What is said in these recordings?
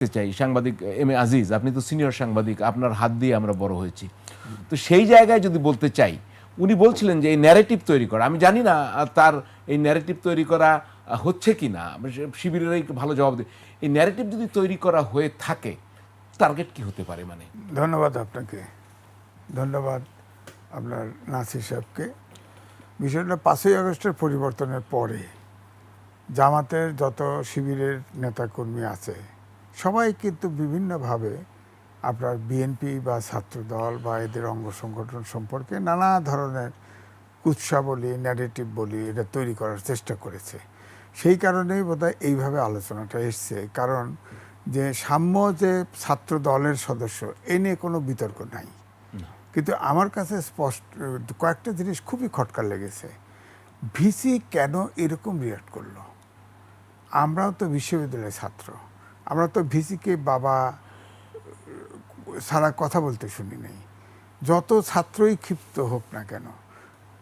চাই সাংবাদিক M A Aziz, আপনি তো সিনিয়র সাংবাদিক, আপনার হাত দিয়ে আমরা বড় হয়েছি। তো সেই জায়গায় যদি বলতে চাই, উনি বলছিলেন যে এই ন্যারেটিভ তৈরি করা, আমি জানি না তার এই ন্যারেটিভ তৈরি করা হচ্ছে কি না, শিবিরেরই ভালো জবাব দিই। এই ন্যারেটিভ যদি তৈরি করা হয়ে থাকে, টার্গেট কি হতে পারে? মানে ধন্যবাদ আপনাকে, ধন্যবাদ আপনার নাসির সাহেবকে। বিষয়টা 5ই আগস্টের পরিবর্তনের পরে জামাতের যত শিবিরের নেতাকর্মী আছে সবাই কিন্তু বিভিন্নভাবে আপনার বিএনপি বা ছাত্রদল বা এদের অঙ্গ সংগঠন সম্পর্কে নানা ধরনের কুৎসা বলি, ন্যারেটিভ বলি, এটা তৈরি করার চেষ্টা করেছে। সেই কারণেই বোধহয় এইভাবে আলোচনাটা এসছে। কারণ যে সাম্য যে ছাত্র দলের সদস্য এ নিয়ে কোনো বিতর্ক নাই, কিন্তু আমার কাছে স্পষ্ট কয়েকটা জিনিস খুবই খটকা লেগেছে। ভিসি কেন এরকম রিয়াক্ট করলো? আমরাও তো বিশ্ববিদ্যালয়ের ছাত্র, আমরা তো ভিসিকে বাবা সারা কথা বলতে শুনি নাই। যত ছাত্রই ক্ষিপ্ত হোক না কেন,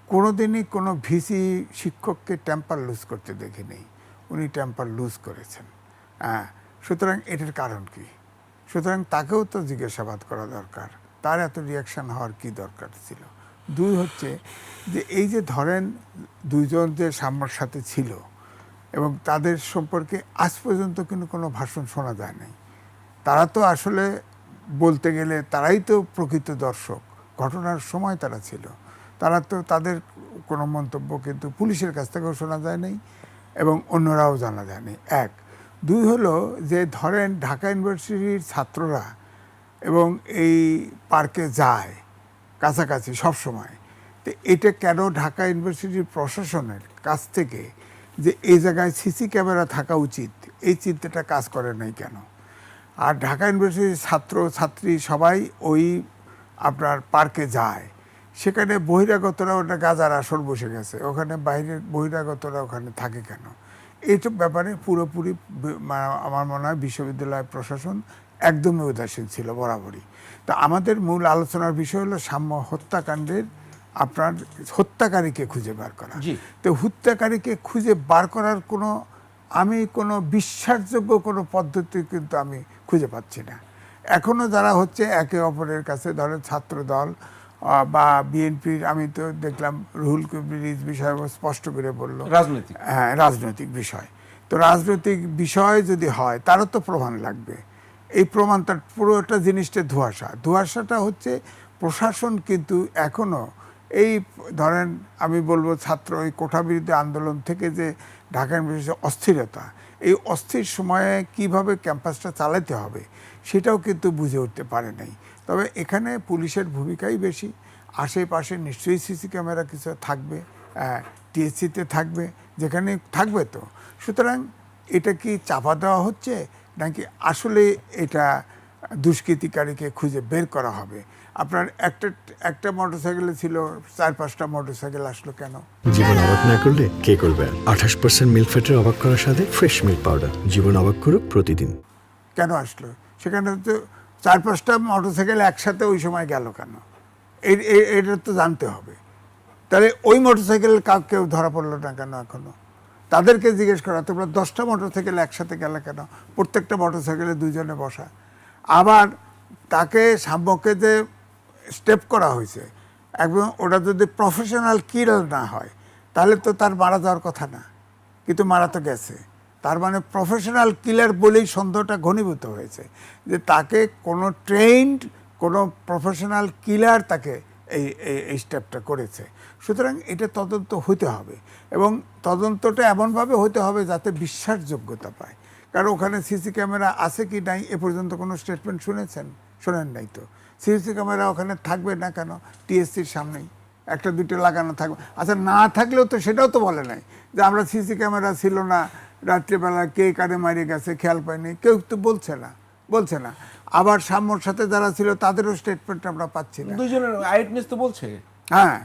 কোনোদিনই কোনো ভিসি শিক্ষককে টেম্পার লুজ করতে দেখি নেই। উনি টেম্পার লুজ করেছেন। সুতরাং এটার কারণ কি? সুতরাং তাকেও তো জিজ্ঞাসাবাদ করা দরকার, তার এত রিয়াকশান হওয়ার কি দরকার ছিল? 2 হচ্ছে যে এই যে ধরেন দুইজন যে সাম্যর সাথে ছিল এবং তাদের সম্পর্কে আজ পর্যন্ত কিন্তু কোনো ভাষণ শোনা যায় নাই। তারা তো আসলে বলতে গেলে তারাই তো প্রকৃত দর্শক, ঘটনার সময় তারা ছিল। তারা তো তাদের কোনো মন্তব্য কিন্তু পুলিশের কাছ থেকেও শোনা যায় নাই এবং অন্যরাও জানা যায়নি। 1 2 হলো যে ধরেন ঢাকা ইউনিভার্সিটির ছাত্ররা এবং এই পার্কে যায় কাছাকাছি সব সময়, তো এটা কেন ঢাকা ইউনিভার্সিটির প্রশাসনের কাছ থেকে যে এই জায়গায় সিসি ক্যামেরা থাকা উচিত এই চিন্তাটা কাজ করে নাই কেন? আর ঢাকা ইউনিভার্সিটির ছাত্র ছাত্রী সবাই ওই আপনার পার্কে যায়, সেখানে বহিরাগতরা ওটা গাজার আসর বসে গেছে, ওখানে বাইরের বহিরাগতরা ওখানে থাকে কেন? এইসব ব্যাপারে পুরোপুরি আমার মনে হয় বিশ্ববিদ্যালয় প্রশাসন একদমই উদাসীন ছিল বরাবরই। তা আমাদের মূল আলোচনার বিষয় হলো সাম্য হত্যাকাণ্ডের আপনার হত্যাকারীকে খুঁজে বার করা। তো হত্যাকারীকে খুঁজে বার করার আমি কোনো বিশ্বাসযোগ্য কোনো পদ্ধতি কিন্তু আমি খুঁজে পাচ্ছি না। এখনও যারা হচ্ছে একে অপরের কাছে, ধরেন ছাত্রদল বা বিএনপির, আমি তো দেখলাম রুহুল কবির বিষয় স্পষ্ট করে বলল রাজনৈতিক, হ্যাঁ রাজনৈতিক বিষয়। তো রাজনৈতিক বিষয় যদি হয় তারও তো প্রমাণ লাগবে। এই প্রমাণটা পুরোটা জিনিসটা ধোঁয়াশাটা হচ্ছে প্রশাসন কিন্তু এখনও এই ধরেন আমি বলবো ছাত্র এই কোঠা বিরোধী আন্দোলন থেকে যে ঢাকা ইউনিভার্সিটির অস্থিরতা, এই অস্থির সময়ে কিভাবে ক্যাম্পাসটা চালাতে হবে সেটাও কিন্তু বুঝে উঠতে পারে নাই। তবে এখানে পুলিশের ভূমিকাই বেশি। আশেপাশে নিশ্চয়ই সিসি ক্যামেরা কিছু থাকবে, টিএসসিতে থাকবে, যেখানে থাকবে তো। সুতরাং এটা কি চাপা দেওয়া হচ্ছে নাকি আসলে এটা দুষ্কৃতিকারীকে খুঁজে বের করা হবে? আপনার একটা মোটরসাইকেলে ছিল 4-5টা মোটরসাইকেল আসলো কেন? জীবন অবাক না করলে কে করবে? 28% মিল্ক ফ্যাটের অবাক করার সাথে ফ্রেশ মিল্ক পাউডার। জীবন অবাক করুক প্রতিদিন। কেন আসলো? সেখানে তো 4-5টা মোটরসাইকেল একসাথে ওই সময় গেল কেন? এটা তো জানতে হবে। তাহলে ওই মোটরসাইকেলের কেউ ধরা পড়লো না কেন এখনো? তাদেরকে জিজ্ঞেস করা, তোমরা 10টা মোটরসাইকেল একসাথে গেলে কেন? প্রত্যেকটা মোটরসাইকেলে 2 জনে বসা। আবার তাকে সাম্যকে যে স্টেপ করা হয়েছে, একদম ওটা যদি প্রফেশনাল কিল না হয় তাহলে তো তার মারা যাওয়ার কথা না, কিন্তু মারা তো গেছে। তার মানে প্রফেশনাল কিলার বলেই সন্দেহটা ঘনীভূত হয়েছে যে তাকে কোনো ট্রেন্ড কোনো প্রফেশনাল কিলার তাকে এই স্টেপটা করেছে। সুতরাং এটা তদন্ত হতে হবে এবং তদন্তটা এমনভাবে হতে হবে যাতে বিশ্বাসযোগ্যতা পায়। কারণ ওখানে সিসি ক্যামেরা আছে কি নাই এ পর্যন্ত কোনো স্টেটমেন্ট শোনেন নাই তো। সিসি ক্যামেরা ওখানে থাকবে না কেন? টিএসসির সামনেই 1-2টা লাগানো থাকবে। আচ্ছা, না থাকলেও তো সেটাও তো বলে নাই যে আমরা সিসি ক্যামেরা ছিল না, রাত্রিবেলা কে কারে মারিয়ে গেছে খেয়াল পাইনি, কেউ তো বলছে না। আবার সাম্যর সাথে যারা ছিল তাদেরও স্টেটমেন্ট আমরা পাচ্ছি না। দুইজনের আইটনেস তো বলছে, হ্যাঁ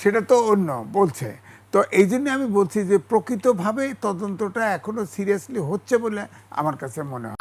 সেটা তো অন্য বলছে। তো এই জন্য আমি বলছি যে প্রকৃতভাবে তদন্তটা এখনো সিরিয়াসলি হচ্ছে বলে আমার কাছে মনে হয়।